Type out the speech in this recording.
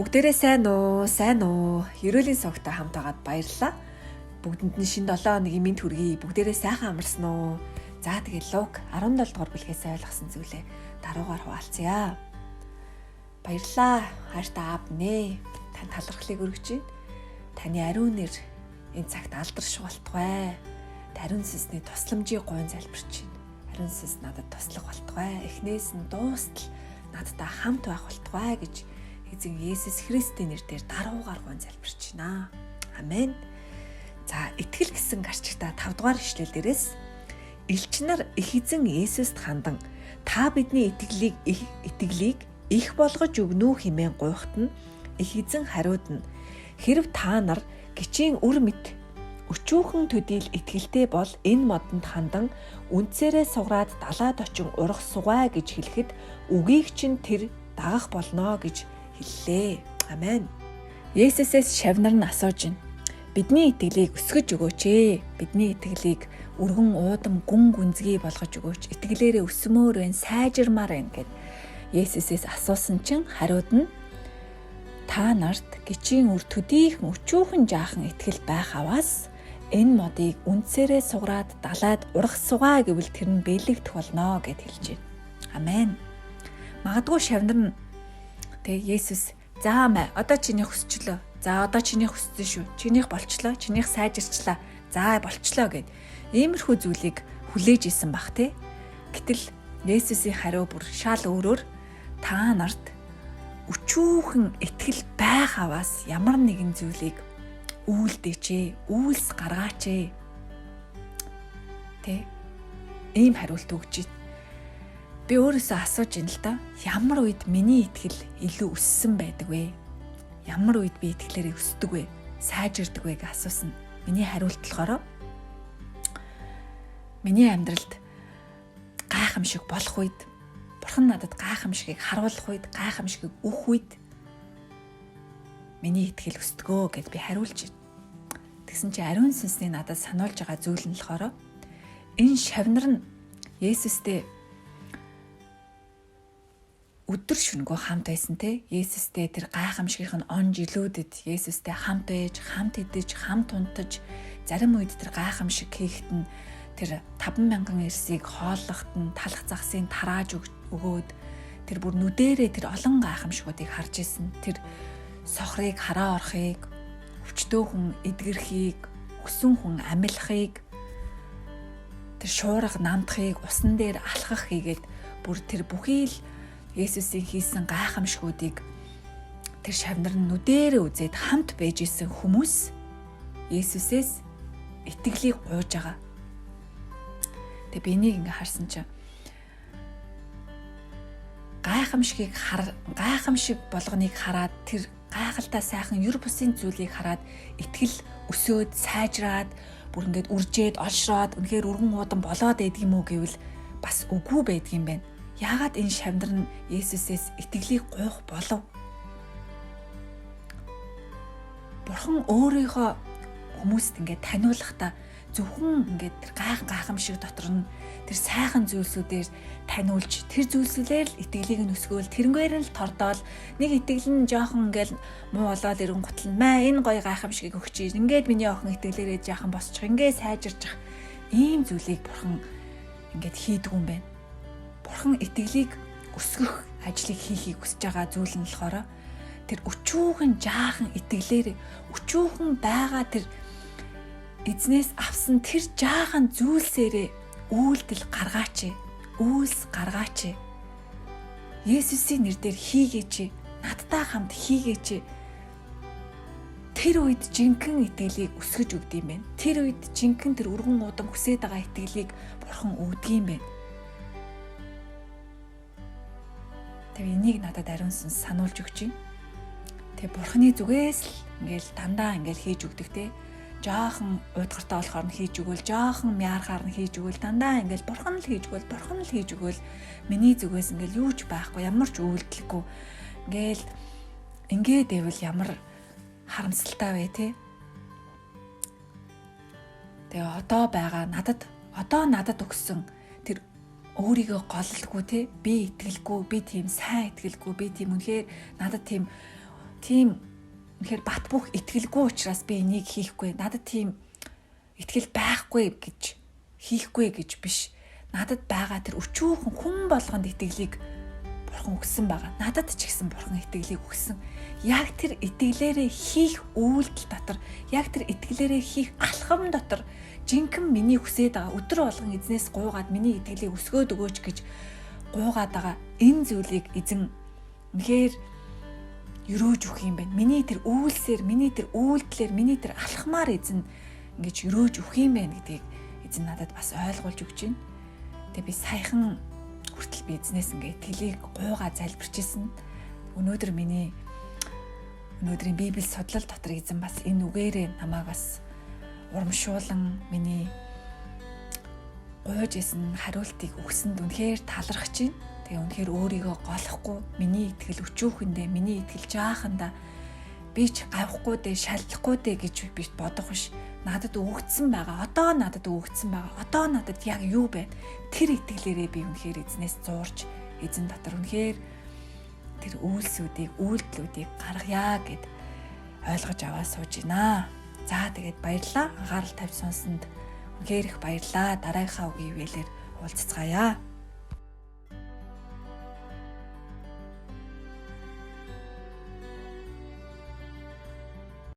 Бүгдээрээ сайн уу? Сайн уу? Ерөөлийн согтой хамт байгаад баярлалаа. Бүгдэнд нь шинэ 7 хоногийн мэнд хүргэе. Бүгдээрээ сайхан амарсан уу? За тэгээ Лук 17 дугаар бүлгээс ойлгосон зүйлээ даруугаар хуваалцъя. Баярлалаа. Хайртай аав нэ. Тань талархлыг өргөж байна. Таны ариун нэр энэ цагт алдарш болтугай. Ариун сүнсний тусламжийг гойн залбирч байна. Ариун сүнс надад туслах болтугай. Эхнээс нь дуустал надтай хамт байх болтугай гэж эзэн Есүс Христийн нэрээр даруугаар гон залбирч байна. Амен. За, итгэл гэсэн гарчигта 5 дугаар ишлэл дээрээс элч нар их эзэн Есүст хандан та бидний итгэлийг их болгож өгнө үү хэмээн гуйхад нь их эзэн хариуд нь хэрв та нар гिचийн үр мэд өчүүхэн төдийл итгэлтэй бол энэ модонд хандан үндсээрээ сугараад далаад очин урах сугай гэж хэлэхэд үгийг чинь тэр дагах болно гэж хэллээ. Амен. Есүсээс шавнар нь асууж байна. Бидний итгэлийг өсгөж өгөөч ээ. Бидний итгэлийг өргөн уудам гүн гүнзгий болгож өгөөч. Итгэлээрээ өсмөр байна, сайжирмаар байна гэд Есүсээс асуусан чинь хариуд нь та нарт гिचийн үр төдийх өчүүхэн жаахан итгэл байх аваас энэ модыг үндсээрээ сугараад далаад урах сугай гэвэл тэр нь бэлэгдэх болно гэд хэлж байна. Амен. Магадгүй шавнар нь Есүс за мэ одоо чиний хүсчлөө. За одоо чиний хүссэн шүү. Чинийх болчлоо. Чинийх сайжирчлаа. За болчлоо гэд иймэрхүү зүйлийг хүлээж исэн бах те. Гэтэл Есүсийн хариу бүр шал өөрөөр та нарт өчүүхэн итгэл байх аваас ямар нэгэн зүйлийг үйлдээч, үйлс гаргаач. Тэ ийм хариулт өгч байна. Би өөрөөсөө асууж ин л да. Ямар үед миний итгэл илүү өссөн байдаг вэ? Ямар үед би итгэлээрээ өсдөг вэ? Сайжирдаг вэ гэж асуусан. Миний хариулт болохоор миний амьдралд гайхамшиг болох үед, Бурхан надад гайхамшигыг харуулах үед, гайхамшигыг өгөх үед миний итгэл өсдгөө гэд би хариулж байна. Тэгсэн чи ариун сүнсний надад сануулж байгаа зүйл нь болохоор энэ шавнар нь Есүстэй өдөр шөнөгүй хамт байсан те. Есүстэй тэр гайхамшигын он жилүүдэд Есүстэй хамт байж, хамт идэж, хамт унтаж, зарим үед тэр гайхамшиг хийхэд нь тэр 5,000 эрсийг хооллоход нь талах загсыг тарааж өгөөд тэр бүр нүдэрээ тэр олон гайхамшигуудыг харж исэн. Тэр сохрыг хараа орохыг, өвчтөө хүн эдгэрхийг, өсөн хүн амилахыг, тэр шуурга намдахыг, усан дээр алхах хийгээд бүр тэр бүхий л Есүсийн хийсэн гайхамшгуудыг тэр шавнар нь нүдэрээ үзээд хамт байж исэн хүмүүс Есүсээс итгэлийг гуйж байгаа. Тэгээ би энийг ингээ харсан чинь гайхамшиг болгоныг хараад тэр гайхалтай сайхан юр бусын зүйлийг хараад итгэл өсөөд сайжраад бүр ингээд үржээд олшроод үнэхээр өргөн уудан болоод байдаг юм уу гэвэл бас үгүй байдаг юм байна. Яагаад энэ шавнар нь Есүсээс итгэлийг гуйх болов? Бурхан өөрийнхөө хүмүүст ингээд таниулахдаа зөвхөн ингээд тэр гайхамшиг дотор нь тэр сайхан зүйлсүүдээр таниулж тэр зүйлсүүдээр л итгэлийг нь өсгөөл тэрнгээр нь л тордоол нэг итгэл нь жоохон ингээд муу болоод ирэн гутал маа энэ гоё гайхамшигыг өгч ий. Ингээд миний охин итгэлээрээ жаахан босчих. Ингээд сайжирчих. Ийм зүйлийг Бурхан ингээд хийдэг юм байна. Бурхан итгэлийг өсгөх ажлыг хийхийг хүсэж байгаа зүйл нь болохоор тэр өчүүхэн жаахан итгэлээр өчүүхэн байгаа тэр эзнээс авсан тэр жаахан зүйлсээрээ үйлдэл гаргаач. Үйлс гаргаач. Есүсийн нэрээр хийгээч. Надтай хамт хийгээч. Тэр үед жинхэнэ итгэлийг өсгөж өгд юм байна. Тэр үед жинхэнэ тэр өргөн уудам хүсээд байгаа итгэлийг Бурхан өгдөг юм байна. Тэгээ энийг надад ариун сүнс сануулж өгч байна. Тэгээ Бурханы зүгээс л ингээл дандаа ингээл хийж өгдөг те. Жаахан уйдгартай болохоор нь хийж өгөөл, жаахан мяарахаар нь хийж өгөөл, дандаа ингээл Бурхан л хийж өгөөл. Миний зүгээс ингээл юу ч байхгүй, ямар ч үйлдэлгүй. Ингээд байвал ямар харамсалтай вэ те. Тэгээ одоо надад өгсөн тэр өөрийгөө голлдгүй те. Би итгэлгүй, би тийм сайн итгэлгүй, би тийм үнэхээр надад тийм тийм үнэхээр бат бөх итгэлгүй учраас би энийг хийхгүй. Надад тийм итгэл байхгүй гэж хийхгүй гэж биш. Надад байгаа тэр өчүүхэн хүн болгонд итгэлийг Бурхан өгсөн байгаа. Надад ч гэсэн Бурхан итгэлийг өгсөн. Яг тэр итгэлээрээ хийх үйлдэл дотор, яг тэр итгэлээрээ хийх алхам дотор жинхэнэ миний хүсээд байгаа өдөр болгон эзнээс гуугаад миний итгэлийг өсгөөд өгөөч гэж гуугаад байгаа энэ зүйлийг эзэн үнэхээр өрөөж өгөх юм байна. Миний тэр үйлсээр, миний тэр үйлдэлээр, миний тэр алхмаар эзэн ингэж өрөөж өгөх юм байна гэдгийг эзэн надад бас ойлгуулж өгч байна. Тэгээ би саяхан хүртэл би эзнээс ингээ итгэлийг гуугаа залбирч ирсэн. Өнөөдрийн Библи судлал дотор эзэн бас энэ үгээрээ намайг бас урамшуулан миний гуйж исэн хариултыг өгсөнд үнэхээр талархаж байна. Тэгээ үнэхээр өөрийгөө голохгүй, миний итгэл өчүүхэндээ, миний итгэл жаахандаа би ч гавхгүй дээ, шалдахгүй дээ гэж би бодох биш. Надад өгөгдсөн байгаа. Одоо надад өгөгдсөн байгаа. Одоо надад яг юу байна? Тэр итгэлээрээ би үнэхээр эзнээс зуурч, эзэн дотор үнэхээр тэр үйлсүүдийг, үйлдэлүүдийг гаргая гэд ойлгож аваа сууж байна. За тэгээд баярлалаа. Анхаарал тавьж сонссонд үнэхээр их баярлалаа. Дараагийнхаа үгийн хөвөлөөр уулзцгаая.